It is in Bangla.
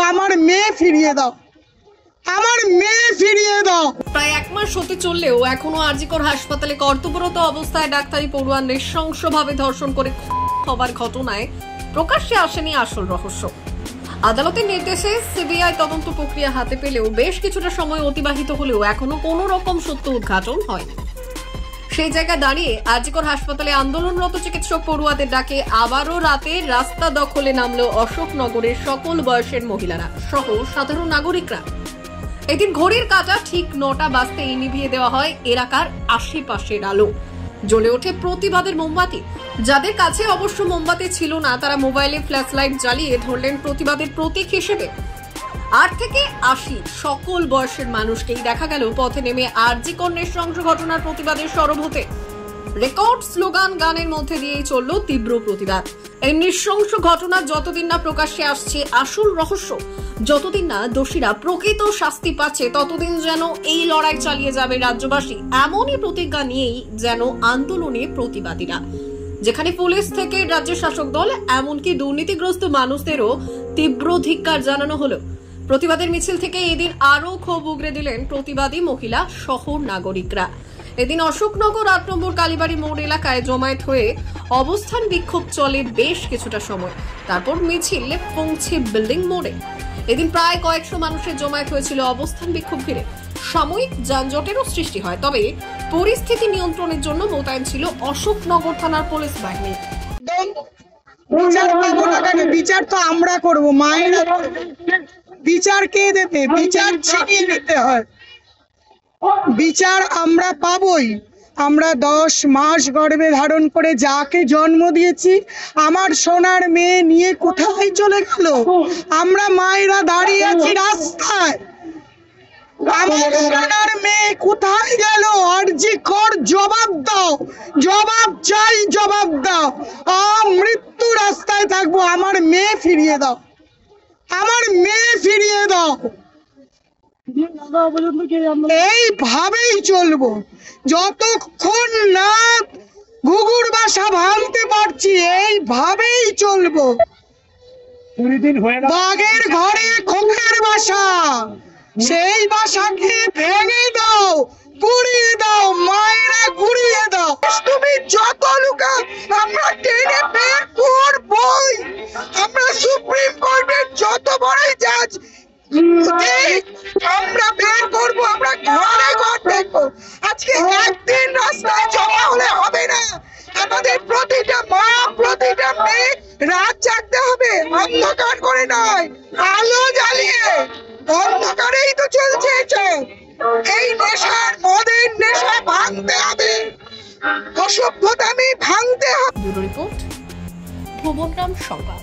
আমার মেয়ে ফিরিয়ে দাও, আমার মেয়ে ফিরিয়ে দাও। প্রায় 1 মাস হতে চললেও এখনো আরজিকর হাসপাতালে কর্তব্যরত অবস্থায় ডাক্তারি পড়ুয়া নৃশংসভাবে ধর্ষণ করে হবার ঘটনায় প্রকাশ্যে আসেনি আসল রহস্য। আদালতের নির্দেশে সিবিআই তদন্ত প্রক্রিয়া হাতে পেলেও বেশ কিছুটা সময় অতিবাহিত হলেও এখনো কোনো রকম সত্য উদ্ঘাটন হয়নি। সেই জায়গায় দাঁড়িয়ে আরজিকর হাসপাতালে আন্দোলনরত চিকিৎসক পড়ুয়াদের ডাকে আবারও রাতে রাস্তা দখলে নামলো অশোকনগরের সকল বয়সের মহিলারা সহ সাধারণ নাগরিকরা। এদিন ঘড়ির কাঁটা ঠিক 9টা বাজতেই নিভিয়ে দেওয়া হয় এলাকার আশেপাশের আলো, জ্বলে ওঠে প্রতিবাদের মোমবাতি। যাদের কাছে অবশ্য মোমবাতি ছিল না তারা মোবাইলে ফ্ল্যাশ লাইট জ্বালিয়ে ধরলেন প্রতিবাদের প্রতীক হিসেবে। 8 থেকে 80 সকল বয়সের মানুষকেই দেখা গেল পথে নেমে আরজিকর নৃশংস ঘটনার প্রতিবাদের সরব হতে। রেকর্ড স্লোগান গানের মধ্যে দিয়েই চলল তীব্র প্রতিবাদ। এই নৃশংস ঘটনা যতদিন না প্রকাশ্যে আসছে আসল রহস্য, যতদিন না দোষীরা প্রকৃত শাস্তি পাচ্ছে, ততদিন যেন এই লড়াই চালিয়ে যাবে রাজ্যবাসী। এমনই প্রতিজ্ঞা নিয়েই যেন আন্দোলনে প্রতিবাদীরা, যেখানে পুলিশ থেকে রাজ্যের শাসক দল এমনকি দুর্নীতিগ্রস্ত মানুষদেরও তীব্র ধিক্কার জানানো হলো। প্রতিবাদের মিছিল থেকে এদিন আরও ক্ষোভ উগরে দিলেন প্রতিবাদী মহিলা সহ নাগরিকরা। এদিন অশোকনগর 8 নম্বর কালীবাড়ি মোড় এলাকায় জমায়েত হয়ে অবস্থান বিক্ষোভ চলে বেশ কিছুটা সময়। তারপর মিছিল পৌঁছে বিল্ডিং মোড়ে। এদিন প্রায় কয়েকশো মানুষের জমায়েত হয়েছিল অবস্থান বিক্ষোভ ঘিরে। সাময়িক যানজটেরও সৃষ্টি হয়, তবে পরিস্থিতি নিয়ন্ত্রণের জন্য মোতায়েন ছিল অশোকনগর থানার পুলিশ বাহিনী। বিচার পাবো না কেন? বিচার তো আমরা করবো, মায়েরা। বিচার কে দেবে? বিচার ছিনিয়ে নিতে হয়। বিচার আমরা পাবোই। আমরা 10 মাস গর্ভে ধারণ করে যাকে জন্ম দিয়েছি, আমার সোনার মেয়ে নিয়ে কোথায় চলে গেল? আমরা মায়েরা দাঁড়িয়ে আছি রাস্তায়, আমার সোনার মেয়ে কোথায় গেল? আরজিকর জবাব দাও, জবাব চাই, জবাব দাও। মৃত্যু রাস্তায় থাকবো, আমার মেয়ে ফিরিয়ে দাও, আমার মেয়ে ফিরিয়ে দাও। এইভাবেই চলবো যতক্ষণ না ঘুঘুর বাসা ভাঙতে পারছি, এইভাবেই চলবো। বাঘের ঘরে খোপের বাসা, সেই বাসাকে ভেঙে দাও, গুড়িয়ে দাও, মায়েরা গুড়িয়ে দাও। তুমি যত লুকা আমরা টেনে বের করবই। আমরা সুপ্রিম কোর্টের যত বড় জাজ আমরা বের করবো, আমরা ঘরে ঘর দেখবো। আজকে একদিন রাস্তায় জমা হলে হবে না। আমাদের প্রতিটা মা, প্রতিটা মেয়ে রাত জাগতে হবে, অন্ধকার করে নয়, আলো জ্বালিয়ে। অন্ধকারেই তো চলছে এসব। এই নেশার, মদের নেশা ভাঙতে হবে, অসভ্যতামি ভাঙতে হবে। ব্যুরো রিপোর্ট, ভুবনগ্রাম সংবাদ।